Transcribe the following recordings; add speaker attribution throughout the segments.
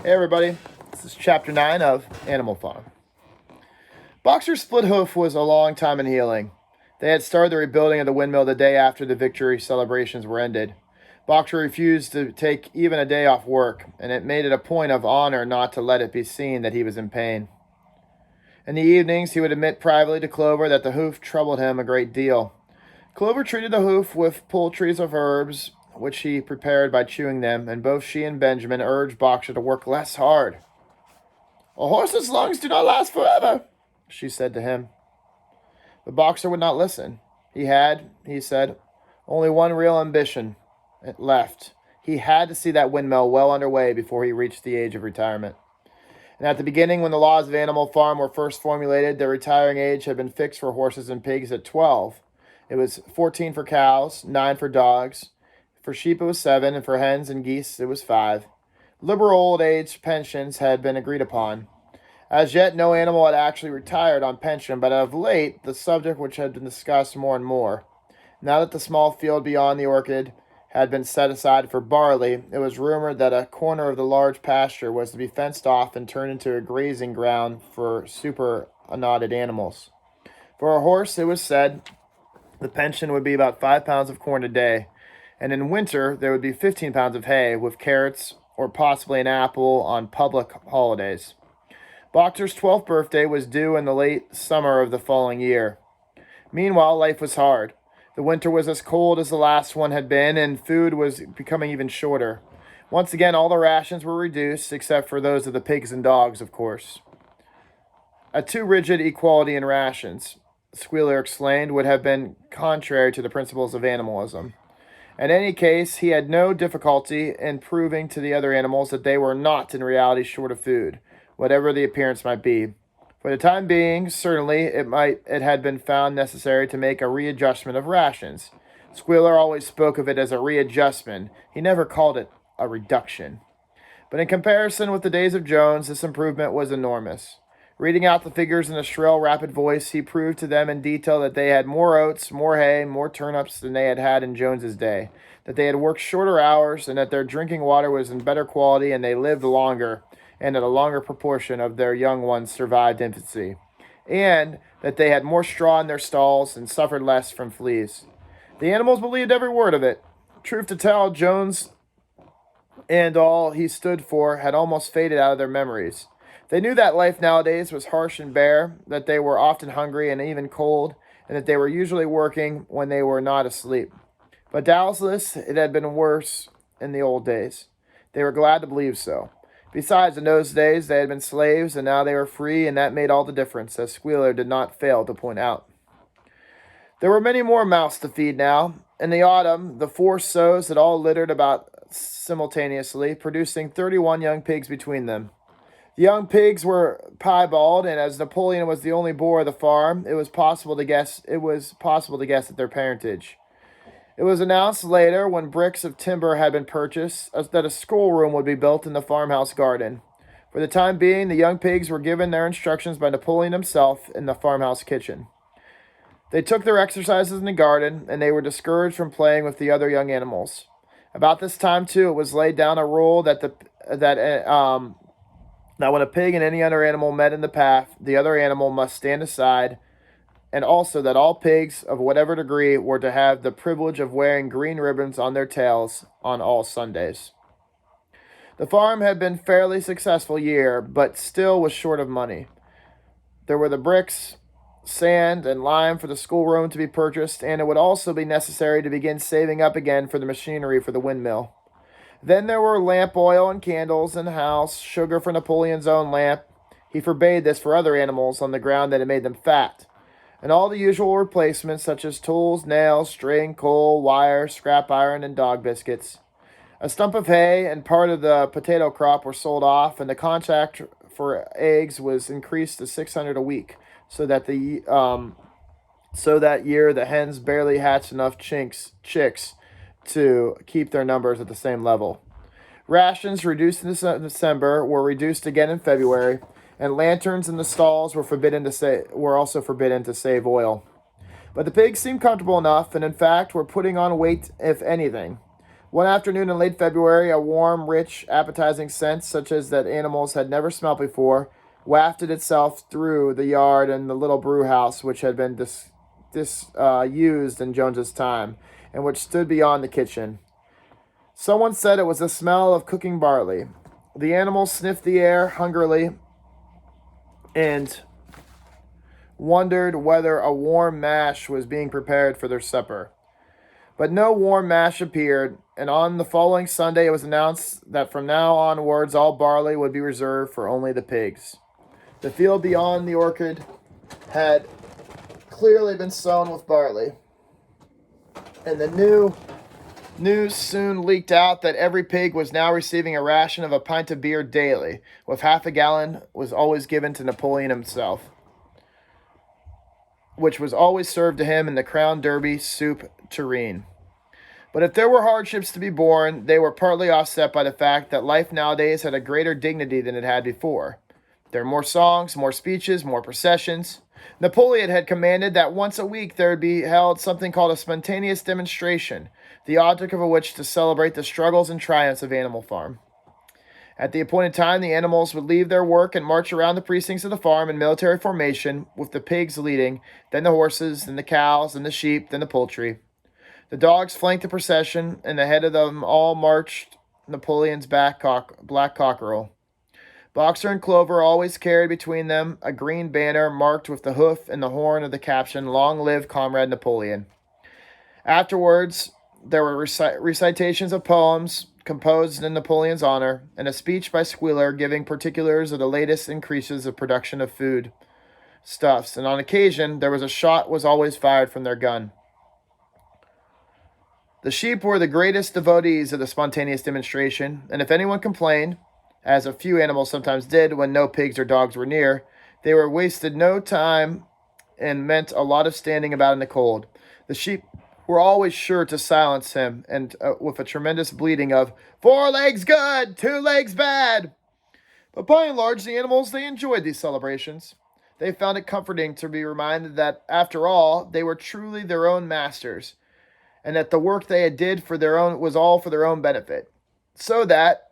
Speaker 1: Hey everybody, this is chapter 9 of Animal Farm. Boxer's split hoof was a long time in healing. They had started the rebuilding of the windmill the day after the victory celebrations were ended. Boxer refused to take even a day off work, and it made it a point of honor not to let it be seen that he was in pain. In the evenings, he would admit privately to Clover that the hoof troubled him a great deal. Clover treated the hoof with poultices of herbs, which he prepared by chewing them, and both she and Benjamin urged Boxer to work less hard. "A horse's lungs do not last forever," she said to him. But Boxer would not listen. He had, he said, only one real ambition left. He had to see that windmill well underway before he reached the age of retirement. And at the beginning, when the laws of Animal Farm were first formulated, their retiring age had been fixed for horses and pigs at 12. It was 14 for cows, 9 for dogs. For sheep it was 7, and for hens and geese it was 5. Liberal old age pensions had been agreed upon. As yet, no animal had actually retired on pension, but of late, the subject which had been discussed more and more. Now that the small field beyond the orchard had been set aside for barley, it was rumored that a corner of the large pasture was to be fenced off and turned into a grazing ground for superannuated animals. For a horse, it was said, the pension would be about 5 pounds of corn a day, and in winter there would be 15 pounds of hay, with carrots or possibly an apple on public holidays. Boxer's 12th birthday was due in the late summer of the following year. Meanwhile, life was hard. The winter was as cold as the last one had been, and food was becoming even shorter. Once again, all the rations were reduced, except for those of the pigs and dogs, of course. A too rigid equality in rations, Squealer explained, would have been contrary to the principles of animalism. In any case, he had no difficulty in proving to the other animals that they were not in reality short of food, whatever the appearance might be. For the time being, certainly, it had been found necessary to make a readjustment of rations. Squealer always spoke of it as a readjustment. He never called it a reduction. But in comparison with the days of Jones, this improvement was enormous. Reading out the figures in a shrill, rapid voice, he proved to them in detail that they had more oats, more hay, more turnips than they had had in Jones's day, that they had worked shorter hours, and that their drinking water was in better quality, and they lived longer, and that a longer proportion of their young ones survived infancy, and that they had more straw in their stalls and suffered less from fleas. The animals believed every word of it. Truth to tell, Jones and all he stood for had almost faded out of their memories. They knew that life nowadays was harsh and bare, that they were often hungry and even cold, and that they were usually working when they were not asleep. But doubtless it had been worse in the old days. They were glad to believe so. Besides, in those days they had been slaves, and now they were free, and that made all the difference, as Squealer did not fail to point out. There were many more mouths to feed now. In the autumn, the 4 sows had all littered about simultaneously, producing 31 young pigs between them. The young pigs were piebald, and as Napoleon was the only boar of the farm, it was possible to guess at their parentage. It was announced later, when bricks of timber had been purchased, that a schoolroom would be built in the farmhouse garden. For the time being, the young pigs were given their instructions by Napoleon himself in the farmhouse kitchen. They took their exercises in the garden, and they were discouraged from playing with the other young animals. About this time, too, it was laid down a rule that when a pig and any other animal met in the path, the other animal must stand aside, and also that all pigs of whatever degree were to have the privilege of wearing green ribbons on their tails on all Sundays. The farm had been a fairly successful year, but still was short of money. There were the bricks, sand, and lime for the schoolroom to be purchased, and it would also be necessary to begin saving up again for the machinery for the windmill. Then there were lamp oil and candles in the house, sugar for Napoleon's own lamp. He forbade this for other animals on the ground that it made them fat. And all the usual replacements such as tools, nails, string, coal, wire, scrap iron, and dog biscuits. A stump of hay and part of the potato crop were sold off, and the contract for eggs was increased to 600 a week, so that year the hens barely hatched enough chicks to keep their numbers at the same level. Rations reduced in December were reduced again in February, and lanterns in the stalls were also forbidden to save oil. But the pigs seemed comfortable enough, and in fact were putting on weight, if anything. One afternoon in late February, a warm, rich, appetizing scent, such as that animals had never smelt before, wafted itself through the yard and the little brew house, which had been disused in Jones's time, and which stood beyond the kitchen. Someone said it was the smell of cooking barley. The animals sniffed the air hungrily and wondered whether a warm mash was being prepared for their supper. But no warm mash appeared, and on the following Sunday it was announced that from now onwards all barley would be reserved for only the pigs. The field beyond the orchard had clearly been sown with barley, and the news soon leaked out that every pig was now receiving a ration of a pint of beer daily, with half a gallon was always given to Napoleon himself, which was always served to him in the Crown Derby soup tureen. But if there were hardships to be borne, they were partly offset by the fact that life nowadays had a greater dignity than it had before. There were more songs, more speeches, more processions. Napoleon had commanded that once a week there would be held something called a spontaneous demonstration, the object of which to celebrate the struggles and triumphs of Animal Farm. At the appointed time, the animals would leave their work and march around the precincts of the farm in military formation, with the pigs leading, then the horses, then the cows, then the sheep, then the poultry. The dogs flanked the procession, and ahead of them all marched Napoleon's black cockerel. Boxer and Clover always carried between them a green banner marked with the hoof and the horn of the caption, "Long live Comrade Napoleon." Afterwards, there were recitations of poems composed in Napoleon's honor, and a speech by Squealer giving particulars of the latest increases of production of food stuffs, and on occasion there was a shot was always fired from their gun. The sheep were the greatest devotees of the spontaneous demonstration, and if anyone complained, as a few animals sometimes did when no pigs or dogs were near, they were wasted no time and meant a lot of standing about in the cold. The sheep were always sure to silence him, and with a tremendous bleating of 4 legs good, 2 legs bad. But by and large, the animals, they enjoyed these celebrations. They found it comforting to be reminded that, after all, they were truly their own masters, and that the work they had did for their own was all for their own benefit. So that,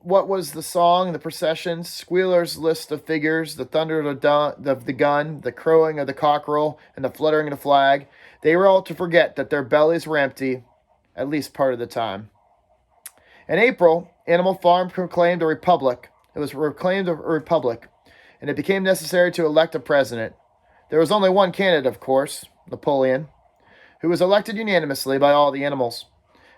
Speaker 1: what was the song, the processions, Squealer's list of figures, the thunder of the gun, the crowing of the cockerel, and the fluttering of the flag, they were all to forget that their bellies were empty, at least part of the time. In April, Animal Farm proclaimed a republic. It was proclaimed a republic, and it became necessary to elect a president. There was only one candidate, of course, Napoleon, who was elected unanimously by all the animals.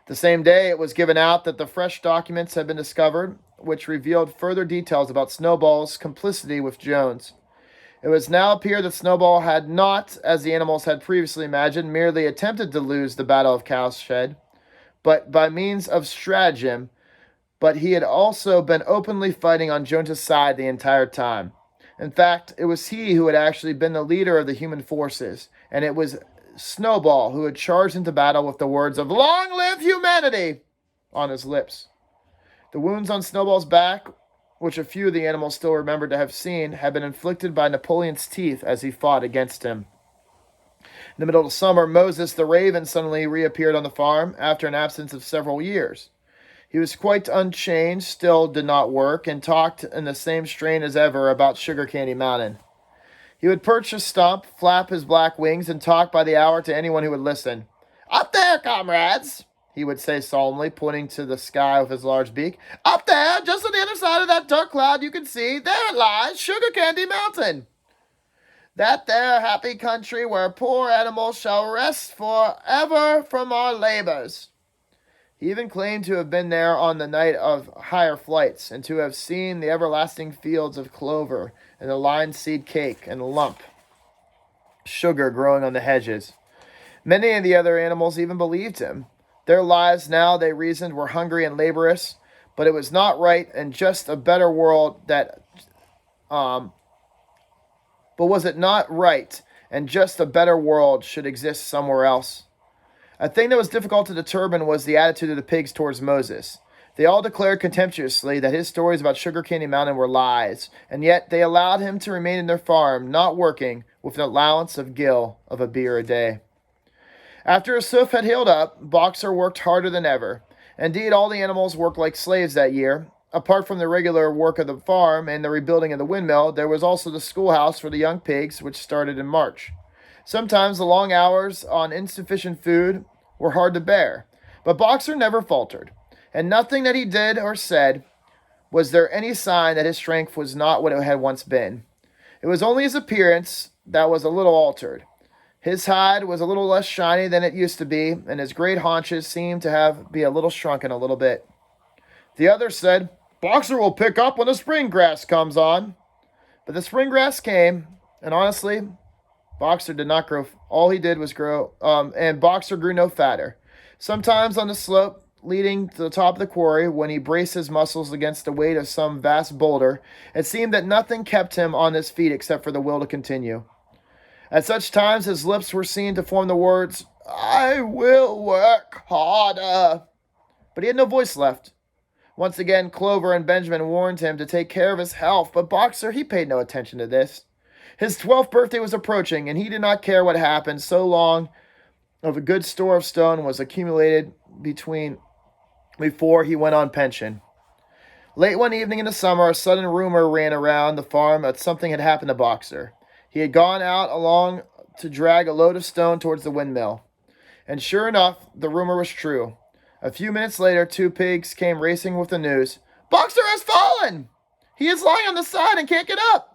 Speaker 1: The same day, it was given out that the fresh documents had been discovered, which revealed further details about Snowball's complicity with Jones. It was now appear that Snowball had not, as the animals had previously imagined, merely attempted to lose the Battle of Cowshed, but by means of stratagem, but he had also been openly fighting on Jones's side the entire time. In fact, it was he who had actually been the leader of the human forces, and it was Snowball who had charged into battle with the words of "Long live humanity" on his lips. The wounds on Snowball's back, which a few of the animals still remembered to have seen, had been inflicted by Napoleon's teeth as he fought against him. In the middle of summer, Moses the raven suddenly reappeared on the farm after an absence of several years. He was quite unchanged, still did not work, and talked in the same strain as ever about Sugar Candy Mountain. He would perch a stump, flap his black wings, and talk by the hour to anyone who would listen. "Up there, comrades," he would say solemnly, pointing to the sky with his large beak. "Up there, just on the other side of that dark cloud you can see, there lies Sugar Candy Mountain. That there happy country where poor animals shall rest forever from our labors." He even claimed to have been there on the night of higher flights, and to have seen the everlasting fields of clover, and the linseed cake, and lump sugar growing on the hedges. Many of the other animals even believed him. Their lives now, they reasoned, were hungry and laborious, but it was not right and just a better world that, but was it not right and just a better world should exist somewhere else? A thing that was difficult to determine was the attitude of the pigs towards Moses. They all declared contemptuously that his stories about Sugar Candy Mountain were lies, and yet they allowed him to remain in their farm, not working, with an allowance of gill of a beer a day. After his hoof had healed up, Boxer worked harder than ever. Indeed, all the animals worked like slaves that year. Apart from the regular work of the farm and the rebuilding of the windmill, there was also the schoolhouse for the young pigs, which started in March. Sometimes the long hours on insufficient food were hard to bear, but Boxer never faltered, and nothing that he did or said was there any sign that his strength was not what it had once been. It was only his appearance that was a little altered. His hide was a little less shiny than it used to be, and his great haunches seemed to have be a little shrunken a little bit. The others said, "Boxer will pick up when the spring grass comes on." But the spring grass came, and honestly, Boxer did not grow. All he did was grow, and Boxer grew no fatter. Sometimes on the slope leading to the top of the quarry, when he braced his muscles against the weight of some vast boulder, it seemed that nothing kept him on his feet except for the will to continue. At such times, his lips were seen to form the words, "I will work harder." But he had no voice left. Once again, Clover and Benjamin warned him to take care of his health, but Boxer, he paid no attention to this. His 12th birthday was approaching, and he did not care what happened so long of a good store of stone was accumulated before he went on pension. Late one evening in the summer, a sudden rumor ran around the farm that something had happened to Boxer. He had gone out along to drag a load of stone towards the windmill. And sure enough, the rumor was true. A few minutes later, 2 pigs came racing with the news. "Boxer has fallen! He is lying on the side and can't get up!"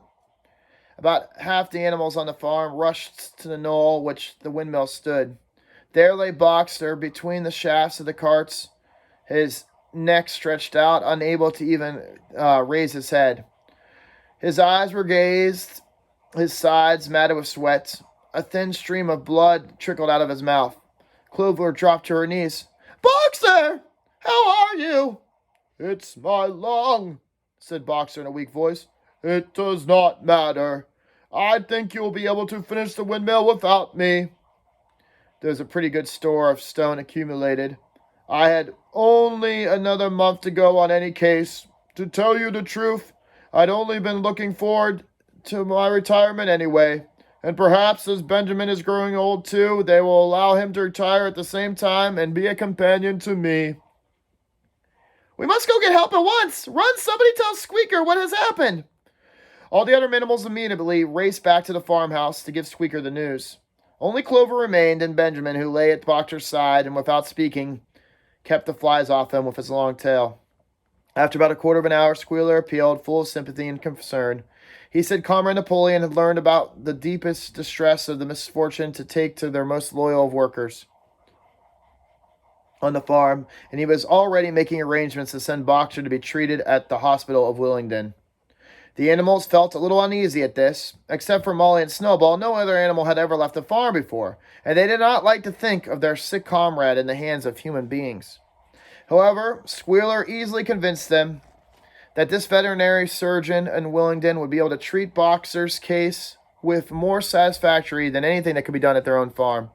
Speaker 1: About half the animals on the farm rushed to the knoll which the windmill stood. There lay Boxer between the shafts of the carts, his neck stretched out, unable to even raise his head. His eyes were glazed, his sides matted with sweat. A thin stream of blood trickled out of his mouth. Clover dropped to her knees. "Boxer! How are you?" "It's my lung," said Boxer in a weak voice. "It does not matter. I think you will be able to finish the windmill without me." There's a pretty good store of stone accumulated. I had only another month to go on any case. To tell you the truth, I'd only been looking forward to my retirement anyway. And perhaps as Benjamin is growing old too, they will allow him to retire at the same time and be a companion to me. "We must go get help at once! Run, somebody tell Squeaker what has happened!" All the other animals immediately raced back to the farmhouse to give Squeaker the news. Only Clover remained, and Benjamin, who lay at Boxer's side and without speaking, kept the flies off him with his long tail. After about a quarter of an hour, Squealer appealed, full of sympathy and concern. He said Comrade Napoleon had learned about the deepest distress of the misfortune to take to their most loyal of workers on the farm, and he was already making arrangements to send Boxer to be treated at the hospital of Willingdon. The animals felt a little uneasy at this. Except for Molly and Snowball, no other animal had ever left the farm before, and they did not like to think of their sick comrade in the hands of human beings. However, Squealer easily convinced them that this veterinary surgeon in Willingdon would be able to treat Boxer's case with more satisfactory than anything that could be done at their own farm.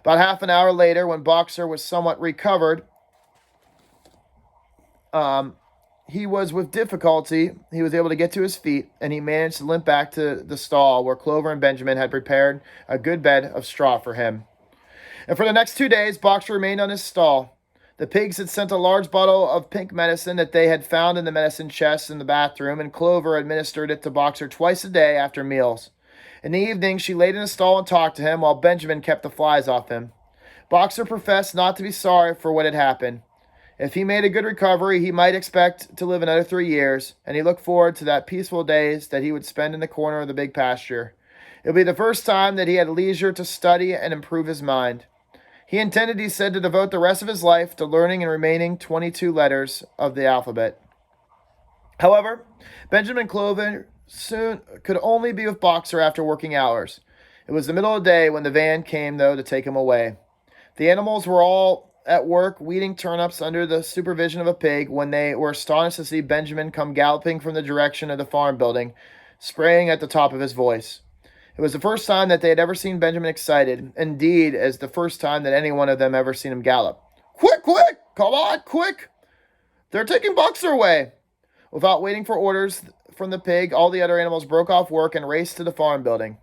Speaker 1: About half an hour later, when Boxer was somewhat recovered, he was with difficulty. He was able to get to his feet, and he managed to limp back to the stall where Clover and Benjamin had prepared a good bed of straw for him. And for the next 2 days, Boxer remained on his stall. The pigs had sent a large bottle of pink medicine that they had found in the medicine chest in the bathroom, and Clover administered it to Boxer twice a day after meals. In the evening, she laid in the stall and talked to him, while Benjamin kept the flies off him. Boxer professed not to be sorry for what had happened. If he made a good recovery, he might expect to live another 3 years, and he looked forward to that peaceful days that he would spend in the corner of the big pasture. It would be the first time that he had leisure to study and improve his mind. He intended, he said, to devote the rest of his life to learning and remaining 22 letters of the alphabet. However, Benjamin Clover soon could only be with Boxer after working hours. It was the middle of the day when the van came, though, to take him away. The animals were all at work weeding turnips under the supervision of a pig when they were astonished to see Benjamin come galloping from the direction of the farm building, spraying at the top of his voice. It was the first time that they had ever seen Benjamin excited, indeed, as the first time that any one of them ever seen him gallop. "Quick, quick! Come on, quick! They're taking Boxer away!" Without waiting for orders from the pig, all the other animals broke off work and raced to the farm building.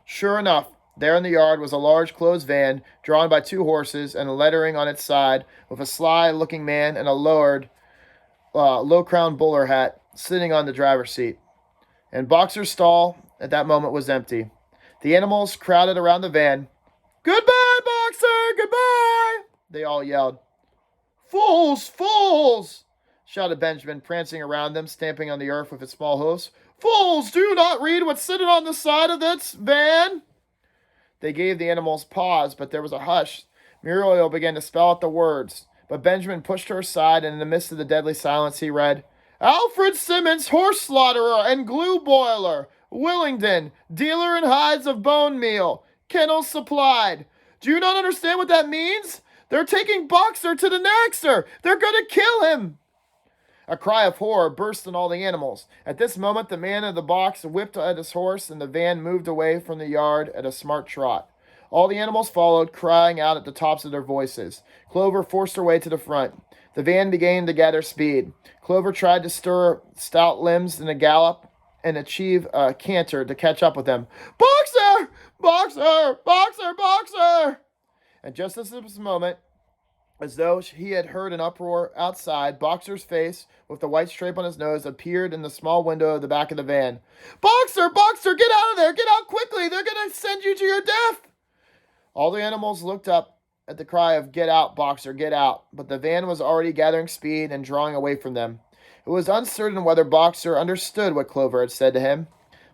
Speaker 1: Sure enough, There in the yard was a large closed van drawn by 2 horses and lettering on its side with a sly-looking man in a low-crowned bowler hat sitting on the driver's seat. And Boxer's stall at that moment was empty. The animals crowded around the van. "Goodbye, Boxer! Goodbye!" they all yelled. "Fools! Fools!" shouted Benjamin, prancing around them, stamping on the earth with his small hoofs. "Fools! Do you not read what's sitting on the side of this van?" They gave the animals pause, but there was a hush. Muriel began to spell out the words, but Benjamin pushed her aside, and in the midst of the deadly silence he read, "Alfred Simmons, horse slaughterer and glue boiler, Willingdon, dealer in hides of bone meal, kennels supplied." "Do you not understand what that means? They're taking Boxer to the Naxer! They're going to kill him!" A cry of horror burst on all the animals. At this moment, the man in the box whipped at his horse, and the van moved away from the yard at a smart trot. All the animals followed, crying out at the tops of their voices. Clover forced her way to the front. The van began to gather speed. Clover tried to stir stout limbs in a gallop and achieve a canter to catch up with them. "Boxer! Boxer! Boxer! Boxer!" And just at this moment, as though he had heard an uproar outside, Boxer's face, with the white stripe on his nose, appeared in the small window of the back of the van. "Boxer! Boxer! Get out of there! Get out quickly! They're going to send you to your death!" All the animals looked up at the cry of "Get out, Boxer, get out!" but the van was already gathering speed and drawing away from them. It was uncertain whether Boxer understood what Clover had said to him,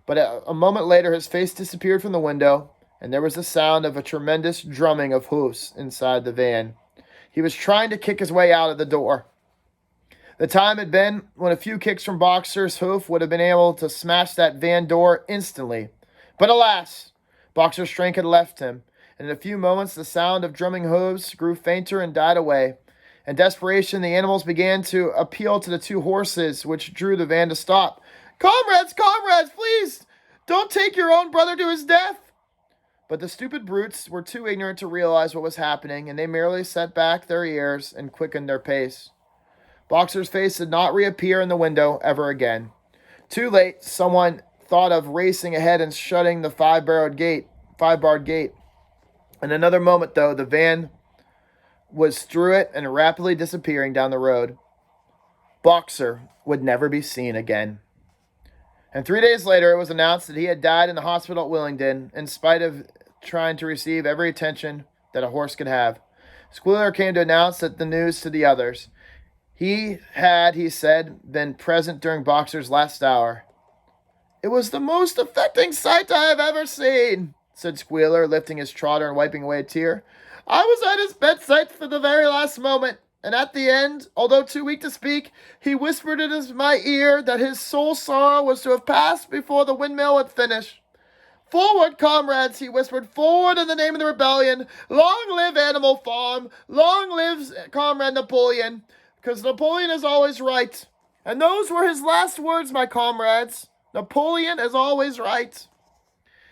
Speaker 1: but a moment later his face disappeared from the window, and there was the sound of a tremendous drumming of hoofs inside the van. He was trying to kick his way out of the door. The time had been when a few kicks from Boxer's hoof would have been able to smash that van door instantly. But alas, Boxer's strength had left him, and in a few moments the sound of drumming hooves grew fainter and died away. In desperation, the animals began to appeal to the 2 horses, which drew the van to stop. "Comrades, comrades, please, don't take your own brother to his death." But the stupid brutes were too ignorant to realize what was happening, and they merely set back their ears and quickened their pace. Boxer's face did not reappear in the window ever again. Too late, someone thought of racing ahead and shutting the five-barred gate. In another moment, though, the van was through it and rapidly disappearing down the road. Boxer would never be seen again. And 3 days later, it was announced that he had died in the hospital at Willingdon, in spite of trying to receive every attention that a horse could have. Squealer came to announce the news to the others. He had, he said, been present during Boxer's last hour. "It was the most affecting sight I have ever seen," said Squealer, lifting his trotter and wiping away a tear. "I was at his bedside for the very last moment, and at the end, although too weak to speak, he whispered in my ear that his sole sorrow was to have passed before the windmill had finished. 'Forward, comrades,' he whispered, 'forward in the name of the rebellion. Long live Animal Farm. Long lives Comrade Napoleon, because Napoleon is always right.' And those were his last words, my comrades. Napoleon is always right."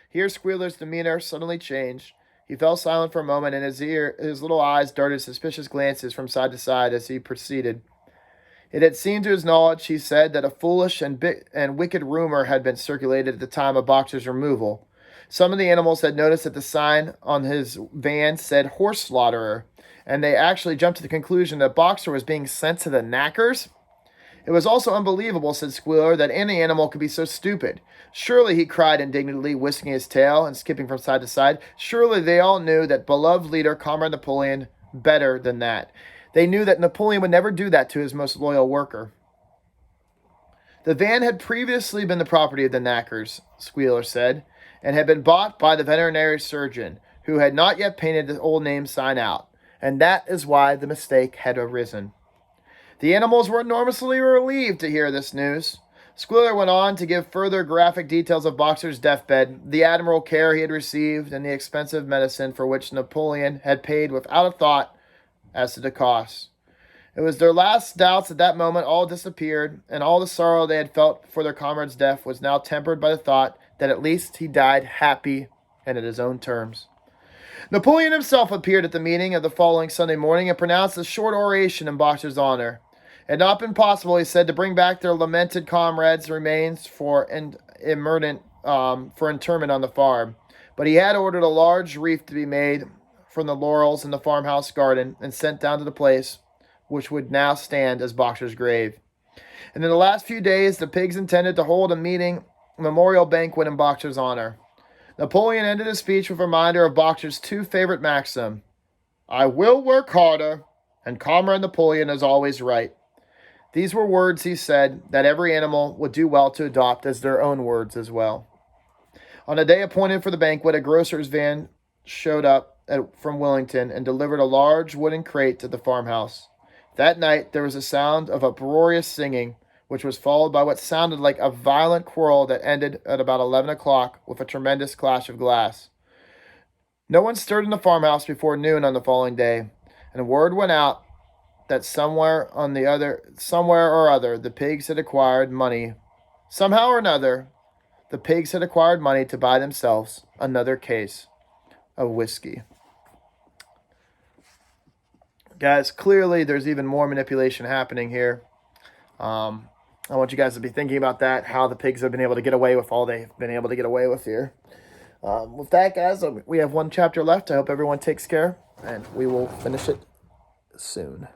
Speaker 1: Here Squealer's demeanor suddenly changed. He fell silent for a moment, and his little eyes darted suspicious glances from side to side as he proceeded. It had seemed to his knowledge, he said, that a foolish and wicked rumor had been circulated at the time of Boxer's removal. Some of the animals had noticed that the sign on his van said "horse slaughterer," and they actually jumped to the conclusion that Boxer was being sent to the knackers. It was also unbelievable, said Squealer, that any animal could be so stupid. Surely, he cried indignantly, whisking his tail and skipping from side to side, surely they all knew that beloved leader, Comrade Napoleon, better than that. They knew that Napoleon would never do that to his most loyal worker. The van had previously been the property of the knackers, Squealer said, and had been bought by the veterinary surgeon, who had not yet painted the old name sign out, and that is why the mistake had arisen. The animals were enormously relieved to hear this news. Squealer went on to give further graphic details of Boxer's deathbed, the admirable care he had received, and the expensive medicine for which Napoleon had paid without a thought as to the cost. It was their last doubts at that moment all disappeared, and all the sorrow they had felt for their comrade's death was now tempered by the thought that at least he died happy and at his own terms. Napoleon himself appeared at the meeting of the following Sunday morning and pronounced a short oration in Boxer's honor. It had not been possible, he said, to bring back their lamented comrade's remains for interment on the farm, But he had ordered a large wreath to be made from the laurels in the farmhouse garden and sent down to the place which would now stand as Boxer's grave. And in the last few days, the pigs intended to hold a memorial banquet in Boxer's honor. Napoleon ended his speech with a reminder of Boxer's two favorite maxims: "I will work harder," and "Comrade Napoleon is always right." These were words, he said, that every animal would do well to adopt as their own words as well. On the day appointed for the banquet, a grocer's van showed up from Wellington and delivered a large wooden crate to the farmhouse. That night there was a sound of uproarious singing, which was followed by what sounded like a violent quarrel that ended at about 11 o'clock with a tremendous clash of glass. No one stirred in the farmhouse before noon on the following day, and word went out that somewhere or other, the pigs had acquired money. Somehow or another, the pigs had acquired money to buy themselves another case of whiskey. Guys, clearly there's even more manipulation happening here. I want you guys to be thinking about that, how the pigs have been able to get away with all they've been able to get away with here. With that, guys, we have one chapter left. I hope everyone takes care, and we will finish it soon.